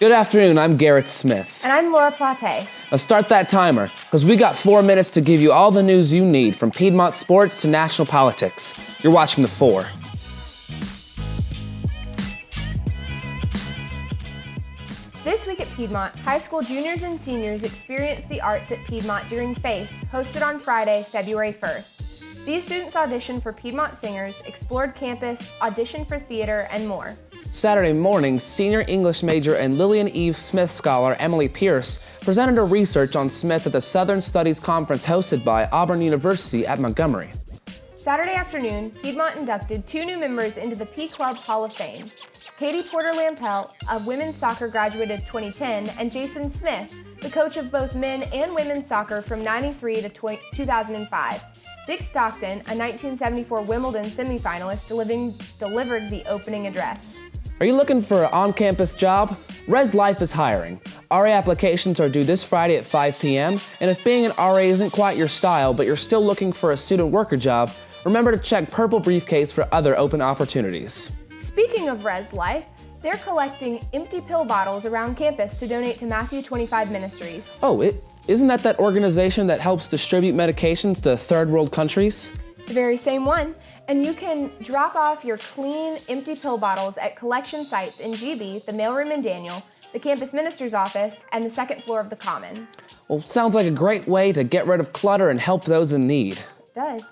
Good afternoon, I'm Garrett Smith. And I'm Laura Plate. Now start that timer, because we got 4 minutes to give you all the news you need, from Piedmont sports to national politics. You're watching The 4. This week at Piedmont, high school juniors and seniors experienced the arts at Piedmont during FACE, hosted on Friday, February 1st. These students auditioned for Piedmont singers, explored campus, auditioned for theater, and more. Saturday morning, senior English major and Lillian Eve Smith scholar Emily Pierce presented her research on Smith at the Southern Studies Conference hosted by Auburn University at Montgomery. Saturday afternoon, Piedmont inducted 2 new members into the P Club Hall of Fame. Katie Porter-Lampelt, a women's soccer graduate of 2010, and Jason Smith, the coach of both men and women's soccer from 93 to 2005. Dick Stockton, a 1974 Wimbledon semifinalist, delivered the opening address. Are you looking for an on-campus job? Res Life is hiring. RA applications are due this Friday at 5 p.m., and if being an RA isn't quite your style, but you're still looking for a student worker job, remember to check Purple Briefcase for other open opportunities. Speaking of Res Life, they're collecting empty pill bottles around campus to donate to Matthew 25 Ministries. Oh, isn't that organization that helps distribute medications to third world countries? The very same one. And you can drop off your clean, empty pill bottles at collection sites in GB, the mailroom in Daniel, the campus minister's office, and the second floor of the Commons. Well, sounds like a great way to get rid of clutter and help those in need. It does.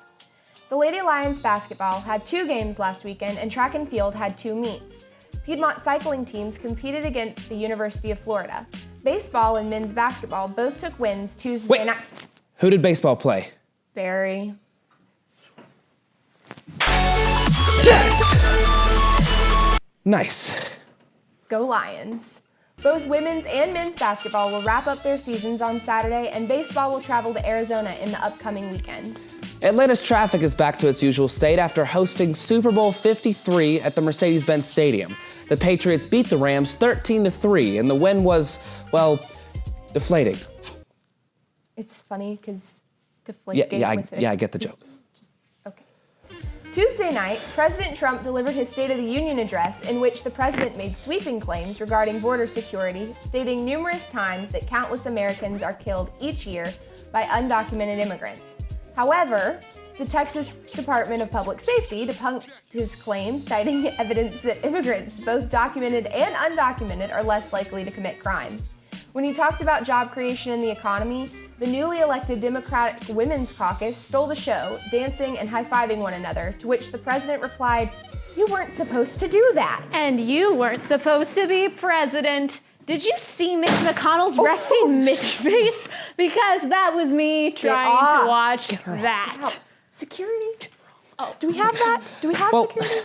The Lady Lions basketball had 2 games last weekend, and track and field had 2 meets. Piedmont cycling teams competed against the University of Florida. Baseball and men's basketball both took wins Tuesday night. Who did baseball play? Barry. Yes! Nice. Go Lions. Both women's and men's basketball will wrap up their seasons on Saturday, and baseball will travel to Arizona in the upcoming weekend. Atlanta's traffic is back to its usual state after hosting Super Bowl 53 at the Mercedes-Benz Stadium. The Patriots beat the Rams 13-3, and the win was, well, deflating. It's funny because deflating I get the joke. Okay. Tuesday night, President Trump delivered his State of the Union address, in which the president made sweeping claims regarding border security, stating numerous times that countless Americans are killed each year by undocumented immigrants. However, the Texas Department of Public Safety debunked his claim, citing evidence that immigrants, both documented and undocumented, are less likely to commit crimes. When he talked about job creation and the economy, the newly elected Democratic Women's Caucus stole the show, dancing and high-fiving one another, to which the president replied, "You weren't supposed to do that." And you weren't supposed to be president. Did you see Mitch McConnell's resting Mitch face? Because that was me trying to watch that. Security? Oh, do we have that? Do we have security?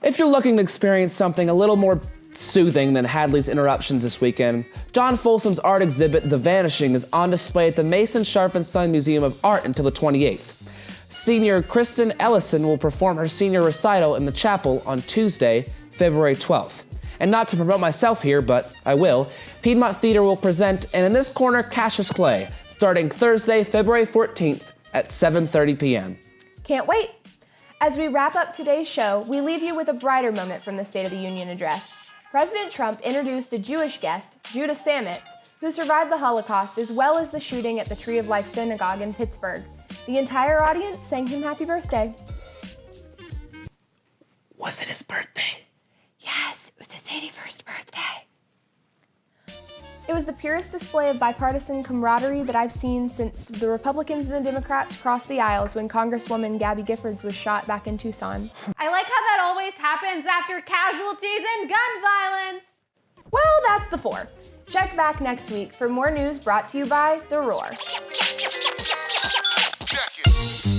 If you're looking to experience something a little more soothing than Hadley's interruptions this weekend, John Folsom's art exhibit, The Vanishing, is on display at the Mason Sharp & Son Museum of Art until the 28th. Senior Kristen Ellison will perform her senior recital in the chapel on Tuesday, February 12th. And not to promote myself here, but I will, Piedmont Theater will present And in This Corner, Cassius Clay, starting Thursday, February 14th at 7:30 p.m. Can't wait. As we wrap up today's show, we leave you with a brighter moment from the State of the Union address. President Trump introduced a Jewish guest, Judah Samitz, who survived the Holocaust as well as the shooting at the Tree of Life Synagogue in Pittsburgh. The entire audience sang him happy birthday. Was it his birthday? Yes, it was his 81st birthday. It was the purest display of bipartisan camaraderie that I've seen since the Republicans and the Democrats crossed the aisles when Congresswoman Gabby Giffords was shot back in Tucson. I like how that always happens after casualties and gun violence. Well, that's the 4. Check back next week for more news brought to you by The Roar. Check it.